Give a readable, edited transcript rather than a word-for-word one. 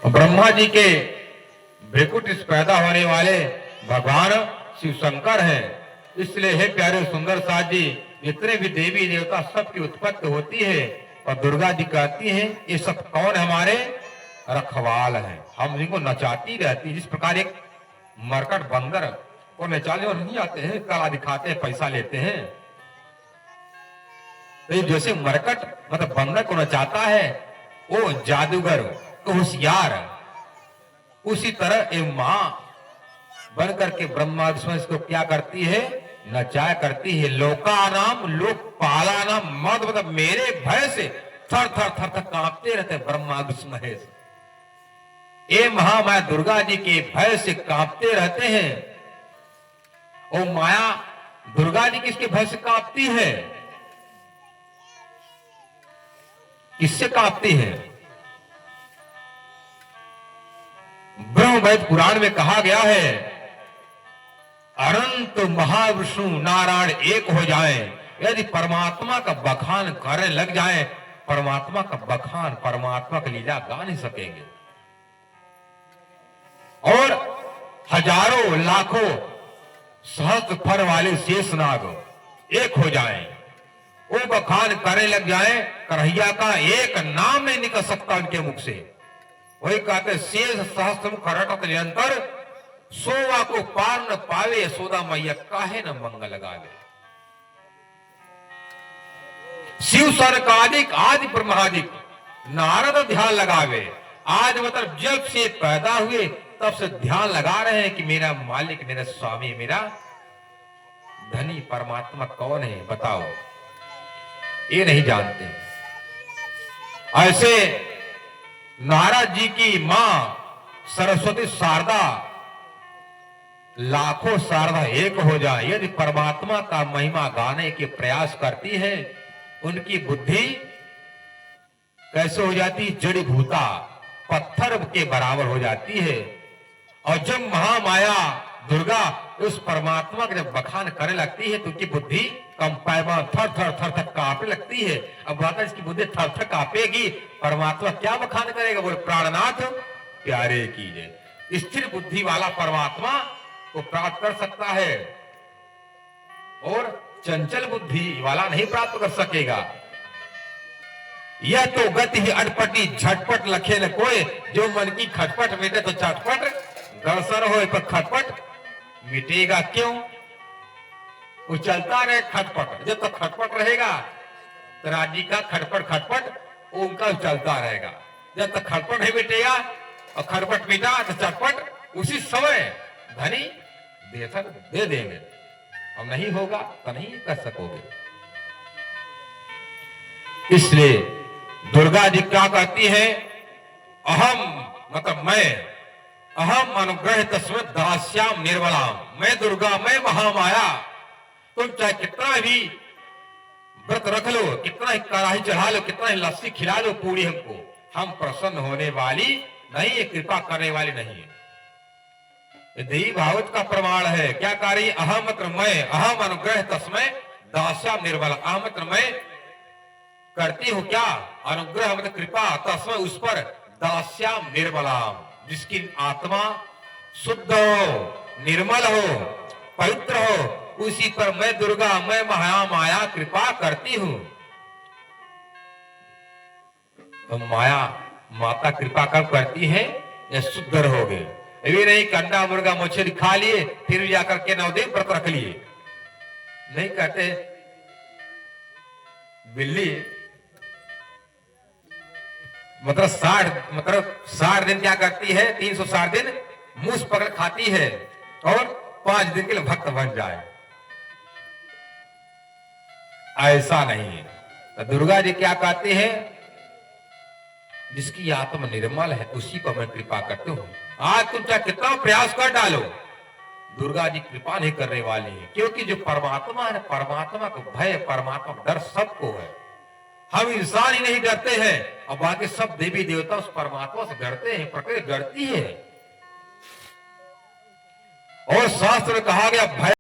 ब्रह्मा जी के भ्रिकुट से पैदा होने वाले भगवान शिव शंकर हैं। इसलिए हे प्यारे सुंदर साथ जी, जितने भी देवी देवता सबकी उत्पत्ति होती है और दुर्गा जी कहती हैं ये सब कौन हमारे रखवाल हैं, हम इनको नचाती रहती है। जिस प्रकार एक मरकट बंदर को नचाने और नहीं आते हैं, कला दिखाते हैं, पैसा लेते हैं, तो जैसे मरकट मतलब बंदर को नचाता है वो जादूगर तो होशियार, उसी तरह ये मां बन करके ब्रह्मा इसको क्या करती है, नचाया करती है। लोकानाम लोकपालानाम मद मतलब मेरे भय से थर थर थर थर कांपते रहते ब्रह्मा महेश। ये महामाया दुर्गा जी के भय से कांपते रहते हैं। और माया दुर्गा जी किसके भय से कांपती है, किससे कांपती है? ब्रह्मवेद पुराण में कहा गया है अनंत महाविष्णु नारायण एक हो जाए, यदि परमात्मा का बखान करने लग जाए, परमात्मा का बखान परमात्मा की लीला गा नहीं सकेंगे। और हजारों लाखों सहस्त्र फर वाले शेषनाग एक हो जाए, वो बखान करने लग जाए, कन्हैया का एक नाम नहीं निकल सकता उनके मुख से। वही कहते शेष सहस्त्र खरटत निरंतर, सोवा को पार न पावे, यशोदा मैया काहे न मंगल गावे। शिव सर्कादिक आदि ब्रह्मादिक नारद ध्यान लगावे। आज मतलब जब से पैदा हुए तब से ध्यान लगा रहे हैं कि मेरा मालिक, मेरा स्वामी, मेरा धनी परमात्मा कौन है बताओ, ये नहीं जानते। ऐसे नारद जी की मां सरस्वती शारदा, लाखों शारदा एक हो जाए, यदि परमात्मा का महिमा गाने के प्रयास करती है, उनकी बुद्धि कैसे हो जाती, जड़ी भूता पत्थर के बराबर हो जाती है। और जब महामाया दुर्गा उस परमात्मा के जब बखान करने लगती है तो उनकी बुद्धि कंपायमान थर थर थर थर कांपने लगती है। अब बात है इसकी बुद्धि थर थर कांपेगी, परमात्मा क्या बखान करेगा, बोले प्राणनाथ प्यारे कीजिए। स्थिर बुद्धि वाला परमात्मा को प्राप्त कर सकता है और चंचल बुद्धि वाला नहीं प्राप्त कर सकेगा। यह तो गति ही अटपटी झटपट लखे न कोई, जो मन की खटपट मिटे तो चटपट, दर्शन हो पर खटपट मिटेगा क्यों। वो चलता रहे खटपट, जब तक खटपट रहेगा तो राजी का खटपट खटपट उनका चलता रहेगा। जब तक खटपट नहीं मिटेगा और खटपट मिटा तो चटपट उसी समय धनी दे देंगे। अब नहीं होगा तो नहीं कर सकोगे। इसलिए दुर्गा जी क्या कहती है, अहम मतलब मैं, अहम अनुग्रह तस्मत् दास्याम निर्मलाम, मैं दुर्गा, मैं महामाया। तुम चाहे कितना भी व्रत रख लो, कितना ही कड़ाही चढ़ा लो, कितना ही लस्सी खिला लो पूरी हमको, हम प्रसन्न होने वाली नहीं है, कृपा करने वाली नहीं है। देवी भागवत का प्रमाण है। क्या कह रही, अहम मतलब मैं, अहम अनुग्रह तस्मै दास्याम निर्मला, अहम मतलब मैं करती हूं क्या, अनुग्रह मतलब कृपा, तस्मै उस पर, दास्याम निर्मलाम जिसकी आत्मा शुद्ध हो, निर्मल हो, पवित्र हो, उसी पर मैं दुर्गा, मैं महामाया कृपा करती हूं। तो माया माता कृपा कब करती है, ये शुद्ध रहोगे। ये नहीं अंडा मुर्गा मछली खा लिए फिर भी जाकर के 9 दिन व्रत रख लिए, नहीं कहते। बिल्ली मतलब 60 दिन क्या करती है, 360 दिन मूस पकड़ खाती है और 5 दिन के लिए भक्त बन जाए, ऐसा नहीं है। तो दुर्गा जी क्या कहती है, जिसकी आत्मा निर्मल है उसी पर मैं कृपा करती हूँ। आज तुम चाहे कितना प्रयास कर डालो, दुर्गा जी कृपा नहीं करने वाली है, क्योंकि जो परमात्मा है, परमात्मा को भय, परमात्मा डर सबको है। हम इंसान ही नहीं डरते हैं और बाकी सब देवी देवता उस परमात्मा से डरते हैं, प्रकृति डरती है। और शास्त्र में कहा गया भय